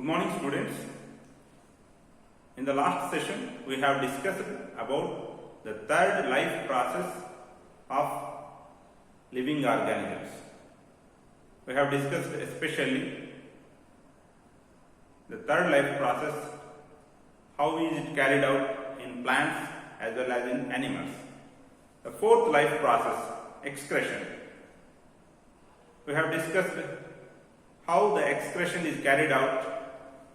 Good morning, students. In the last session, we have discussed about the third life process of living organisms. We have discussed especially the third life process, how is it carried out in plants as well as in animals. The fourth life process, excretion. We have discussed how the excretion is carried out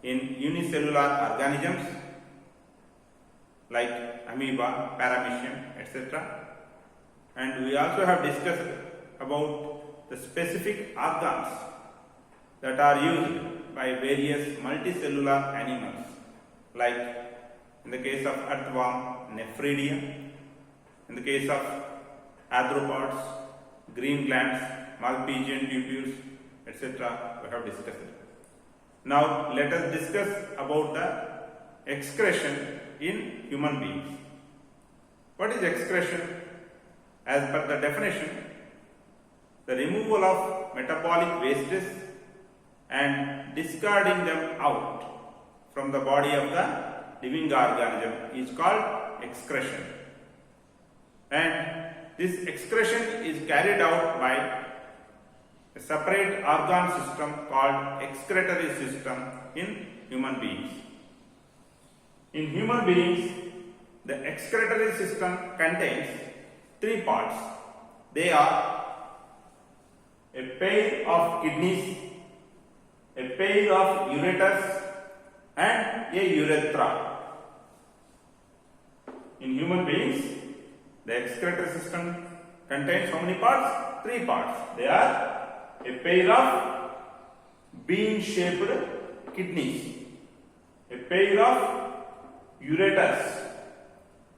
in unicellular organisms like amoeba, paramecium, etc. And we also have discussed about the specific organs that are used by various multicellular animals, like in the case of earthworm, nephridia, in the case of arthropods, green glands, Malpighian tubules, etc. we have discussed. Now let us discuss about the excretion in human beings. What is excretion? As per the definition, the removal of metabolic wastes and discarding them out from the body of the living organism is called excretion. And this excretion is carried out by a separate organ system called excretory system in human beings. In human beings, the excretory system contains three parts. They are a pair of kidneys, a pair of ureters, and a urethra. In human beings, the excretory system contains how many parts? Three parts. They are a pair of bean-shaped kidneys, a pair of ureters,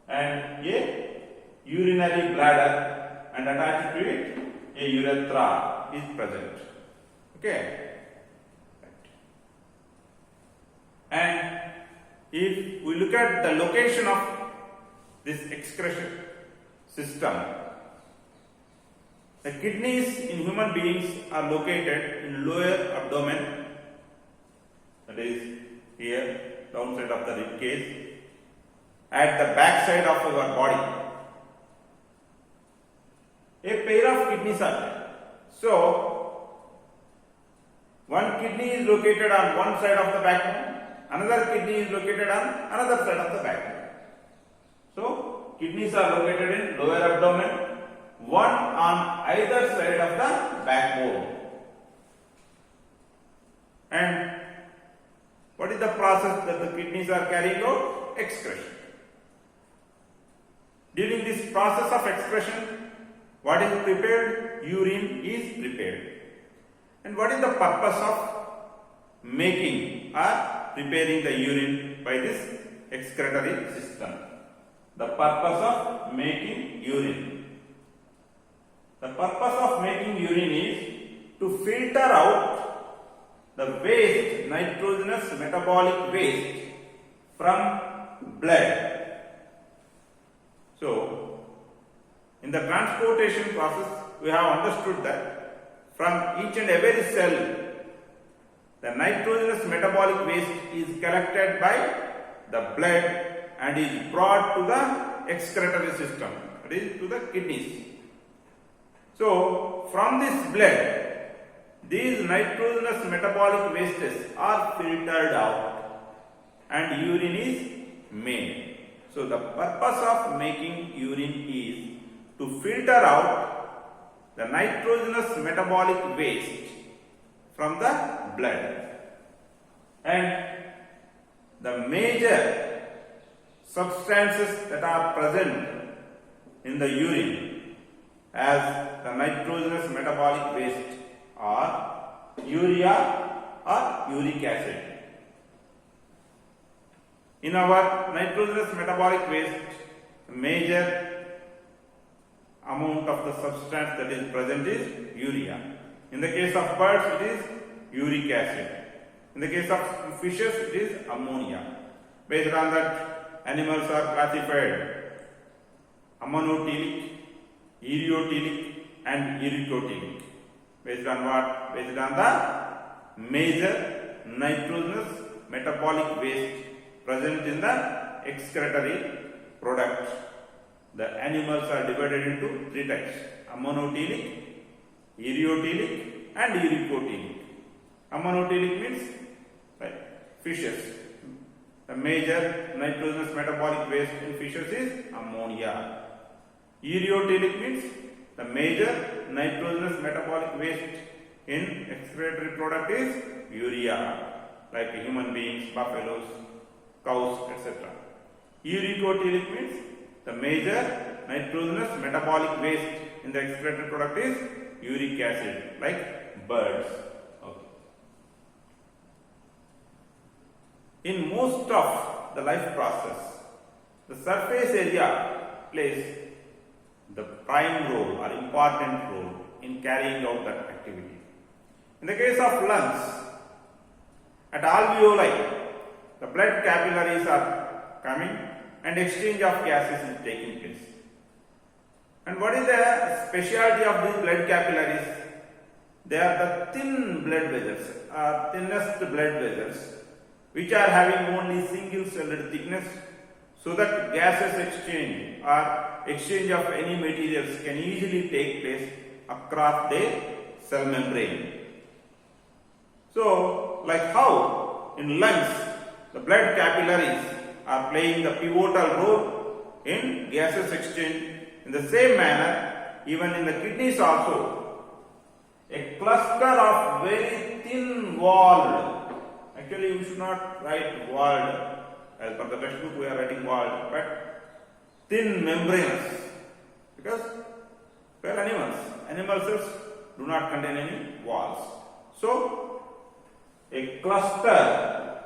and a urinary bladder, and attached to it a urethra is present. Okay. And if we look at the location of this excretion system, the kidneys in human beings are located in lower abdomen, that is here, downside of the rib cage, at the back side of our body. A pair of kidneys are there. So, one kidney is located on one side of the backbone, another kidney is located on another side of the backbone. So, kidneys are located in lower abdomen, one on either side of the backbone. And what is the process that the kidneys are carrying out? Excretion. During this process of excretion, what is prepared? Urine is prepared. And what is the purpose of making or preparing the urine by this excretory system? The purpose of making urine. The purpose of making urine is to filter out the waste, nitrogenous metabolic waste from blood. So, in the transportation process, we have understood that from each and every cell, the nitrogenous metabolic waste is collected by the blood and is brought to the excretory system, that is to the kidneys. So, from this blood, these nitrogenous metabolic wastes are filtered out and urine is made. So, the purpose of making urine is to filter out the nitrogenous metabolic waste from the blood. And the major substances that are present in the urine as the nitrogenous metabolic waste are urea or uric acid. In our nitrogenous metabolic waste, the major amount of the substance that is present is urea. In the case of birds, it is uric acid. In the case of fishes, it is ammonia. Based on that, animals are classified ammonotelic, aerotelic, and erythrotypic. Based on what? Based on the major nitrogenous metabolic waste present in the excretory product. The animals are divided into three types: ammonotelic, ureotelic, and uricotelic. Ammonotelic means fishes. The major nitrogenous metabolic waste in fishes is ammonia. Ureotelic means the major nitrogenous metabolic waste in excretory product is urea, like human beings, buffaloes, cows, etc. Uricotelic means the major nitrogenous metabolic waste in the excretory product is uric acid, like birds. Okay. In most of the life process, the surface area plays the prime role or important role in carrying out that activity. In the case of lungs, at alveoli, the blood capillaries are coming and exchange of gases is taking place. And what is the specialty of these blood capillaries? They are the thin blood vessels, thinnest blood vessels, which are having only single celled thickness, so that gases exchange or exchange of any materials can easily take place across the cell membrane. So, like how in lungs the blood capillaries are playing the pivotal role in gases exchange, in the same manner even in the kidneys also, a cluster of very thin walled, actually we should not write walled, as per the textbook we are writing walled, but thin membranous, because we are animal cells do not contain any walls. So a cluster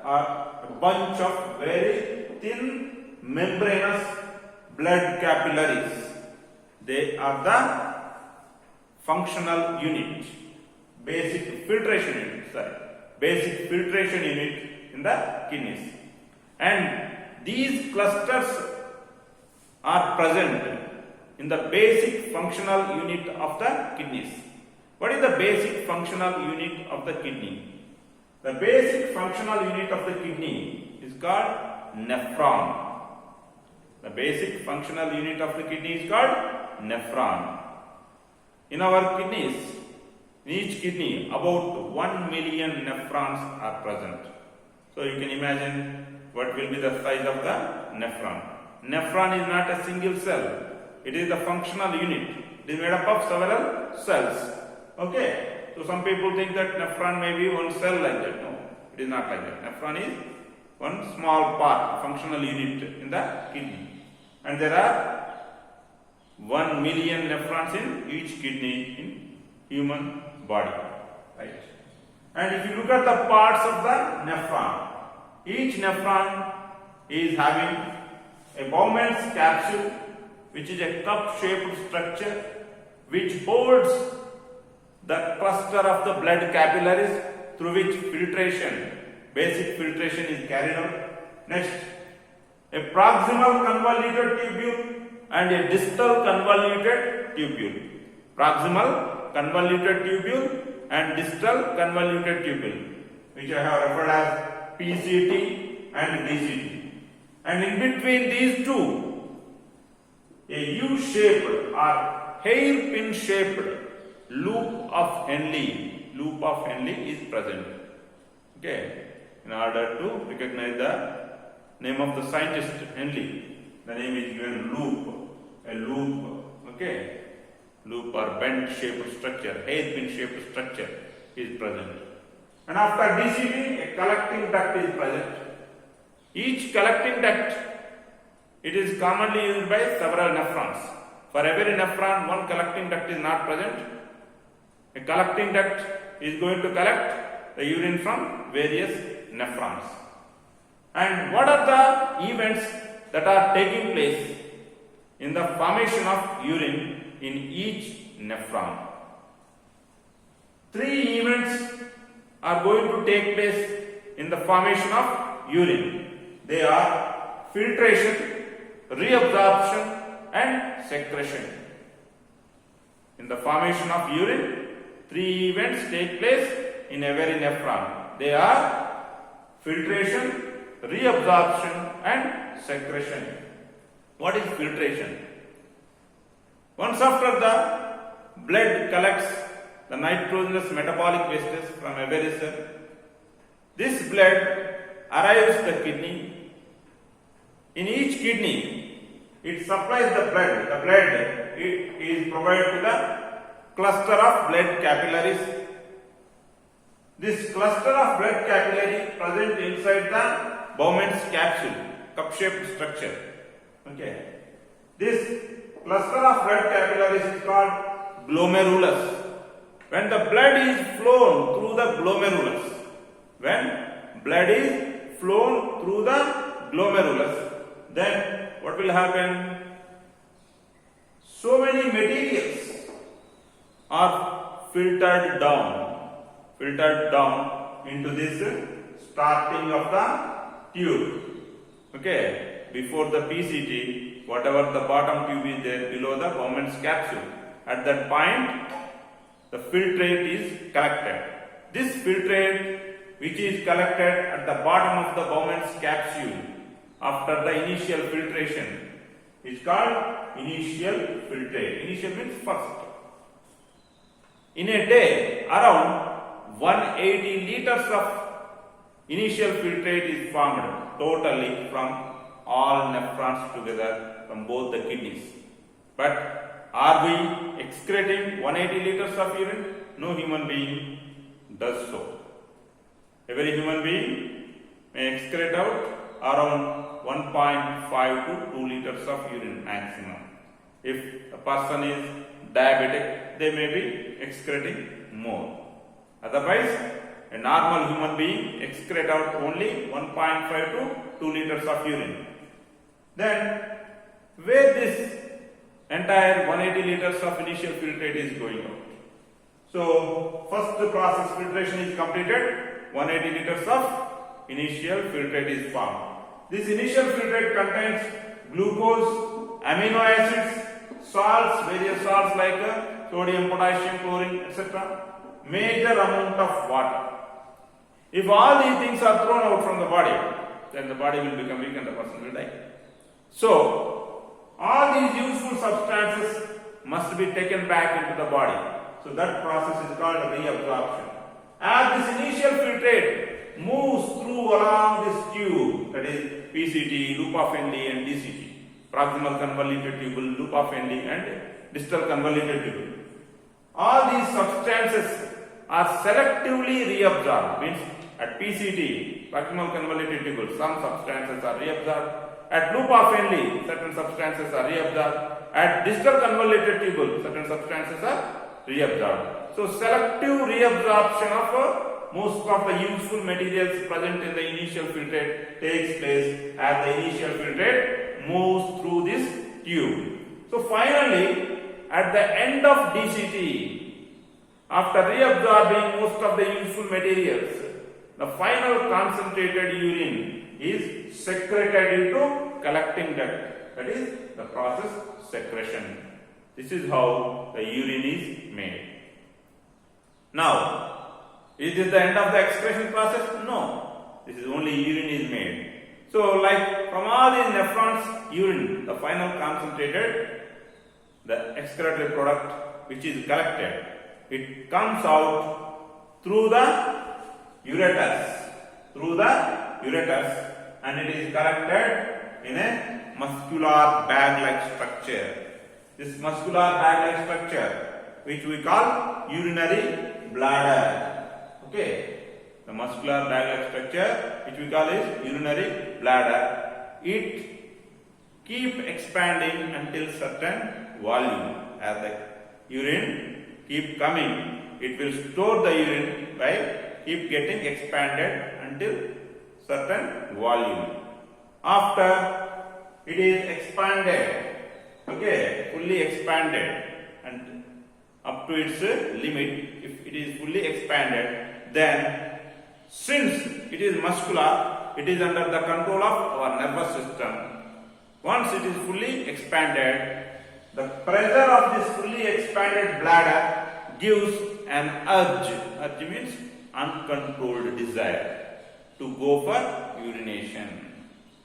or a bunch of very thin membranous blood capillaries, they are the functional unit, basic filtration unit in the kidneys. And these clusters are present in the basic functional unit of the kidneys. What is the basic functional unit of the kidney? The basic functional unit of the kidney is called nephron. The basic functional unit of the kidney is called nephron. In our kidneys, in each kidney, about 1 million nephrons are present. So you can imagine what will be the size of the nephron. Nephron is not a single cell. It is the functional unit. It is made up of several cells. Okay. So some people think that nephron may be one cell like that. No, it is not like that. Nephron is one small part, functional unit in the kidney. And there are 1 million nephrons in each kidney in human body. Right? And if you look at the parts of the nephron, each nephron is having a Bowman's capsule, which is a cup-shaped structure which holds the cluster of the blood capillaries through which basic filtration is carried out. Next, a proximal convoluted tubule and a distal convoluted tubule. Proximal convoluted tubule and distal convoluted tubule, which I have referred as PCT and DCT. And in between these two, a U-shaped or hairpin shaped loop of Henle is present. Okay, in order to recognize the name of the scientist Henle, the name is given a loop. Okay, loop or bent shaped structure, hairpin shaped structure is present. And after DCT, a collecting duct is present. Each collecting duct, it is commonly used by several nephrons. For every nephron, one collecting duct is not present. A collecting duct is going to collect the urine from various nephrons. And what are the events that are taking place in the formation of urine in each nephron? 3 events are going to take place in the formation of urine. They are filtration, reabsorption, and secretion. In the formation of urine, 3 events take place in every nephron. They are filtration, reabsorption and secretion. What is filtration? Once after the blood collects the nitrogenous metabolic wastes from every cell, this blood arrives the kidney. In each kidney, it supplies the blood. The blood is provided to the cluster of blood capillaries. This cluster of blood capillary present inside the Bowman's capsule, cup-shaped structure. Okay. This cluster of blood capillaries is called glomerulus. When the blood is flown through the glomerulus, then what will happen? So many materials are filtered down into this starting of the tube. Okay, before the PCT, whatever the bottom tube is there below the Bowman's capsule, at that point the filtrate is collected. This filtrate, which is collected at the bottom of the Bowman's capsule after the initial filtration, is called initial filtrate. Initial means first. In a day, around 180 liters of initial filtrate is formed totally from all nephrons together from both the kidneys. But are we excreting 180 liters of urine? No human being does so. Every human being may excrete out around 1.5 to 2 liters of urine maximum. If a person is diabetic, they may be excreting more. Otherwise, a normal human being excrete out only 1.5 to 2 liters of urine. Then, where this entire 180 liters of initial filtrate is going out? So, first process filtration is completed, 180 liters of initial filtrate is formed. This initial filtrate contains glucose, amino acids, salts, various salts like sodium, potassium, chlorine, etc. Major amount of water. If all these things are thrown out from the body, then the body will become weak and the person will die. So, all these useful substances must be taken back into the body. So, that process is called reabsorption. As this initial filtrate moves through along this tube, that is PCT, loop of Henle and DCT, proximal convoluted tubule, loop of Henle and distal convoluted tubule. All these substances are selectively reabsorbed, means at PCT, proximal convoluted tubule, some substances are reabsorbed. At loop of Henle, certain substances are reabsorbed. At distal convoluted tubule, certain substances are reabsorbed. So, selective reabsorption of most of the useful materials present in the initial filtrate takes place as the initial filtrate moves through this tube. So, finally, at the end of DCT, after reabsorbing most of the useful materials, the final concentrated urine is secreted into collecting duct. That is the process secretion. This is how the urine is made. Now, is this the end of the excretion process? No. This is only urine is made. So, like from all these nephrons, urine, the final concentrated, the excretory product which is collected, it comes out through the ureters, and it is collected in a muscular bag-like structure. This muscular bag-like structure, which we call urinary bladder. Okay, the muscular bag-like structure, which we call is urinary bladder. It keep expanding until certain volume. As the urine keep coming, it will store the urine by keep getting expanded until certain volume. After it is expanded, okay, fully expanded and up to its limit, if it is fully expanded, then since it is muscular, it is under the control of our nervous system. Once it is fully expanded, the pressure of this fully expanded bladder gives an urge. Urge means uncontrolled desire. to go for urination,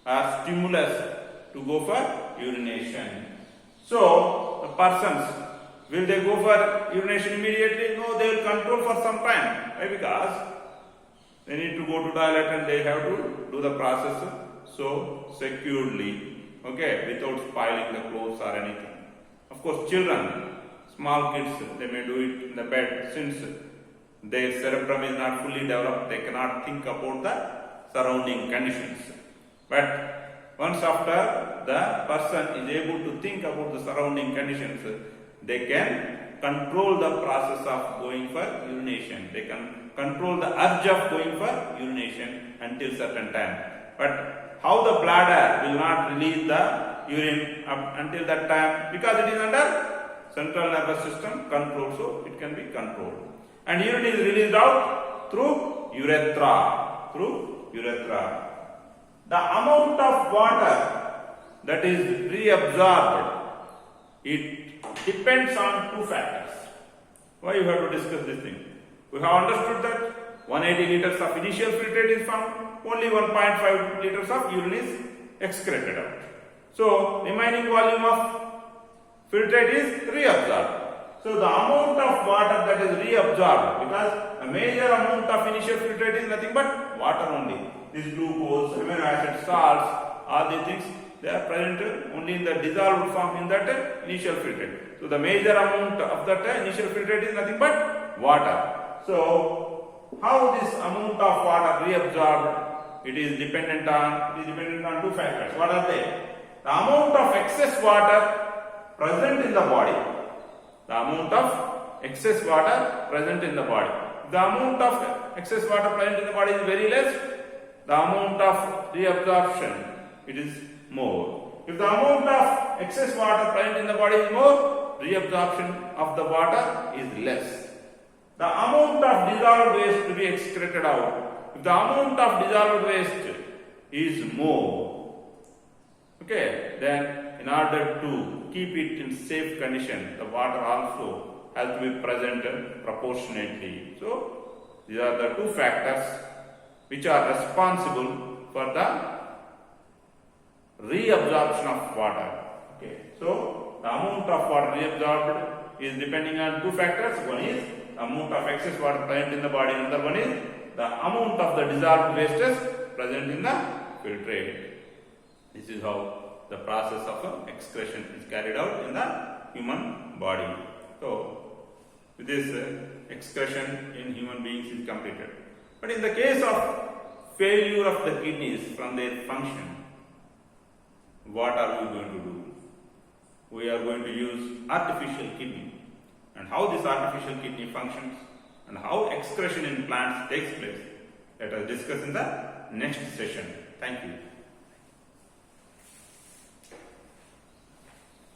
or stimulus to go for urination. So the persons, will they go for urination immediately? No, they will control for some time. Why? Because they need to go to toilet and they have to do the process so securely, okay, without spoiling the clothes or anything. Of course, children, small kids, they may do it in the bed since their cerebrum is not fully developed, they cannot think about the surrounding conditions. But once after the person is able to think about the surrounding conditions, they can control the process of going for urination. They can control the urge of going for urination until certain time. But how the bladder will not release the urine up until that time, because it is under central nervous system control, so it can be controlled. And urine is released out through urethra. The amount of water that is reabsorbed, it depends on two factors. Why you have to discuss this thing? We have understood that 180 liters of initial filtrate is found, only 1.5 liters of urine is excreted out. So remaining volume of filtrate is reabsorbed. So the amount of water that is reabsorbed, because a major amount of initial filtrate is nothing but water only. This glucose, amino acid, salts, all these things, they are present only in the dissolved form in that initial filtrate. So the major amount of that initial filtrate is nothing but water. So how this amount of water reabsorbed? It is dependent on two factors. What are they? The amount of excess water present in the body. The amount of excess water present in the body. The amount of excess water present in the body is very less. The amount of reabsorption, it is more. If the amount of excess water present in the body is more, reabsorption of the water is less. The amount of dissolved waste to be excreted out, if the amount of dissolved waste is more, okay, then in order to keep it in safe condition, the water also has to be present proportionately. So these are the two factors which are responsible for the reabsorption of water. Okay. So the amount of water reabsorbed is depending on two factors. One is the amount of excess water present in the body, another one is the amount of the dissolved wastes present in the filtrate. This is how the process of excretion is carried out in the human body. So with this excretion in human beings is completed. But in the case of failure of the kidneys from their function, what are we going to do? We are going to use artificial kidney. And how this artificial kidney functions and how excretion in plants takes place, let us discuss in the next session. Thank you.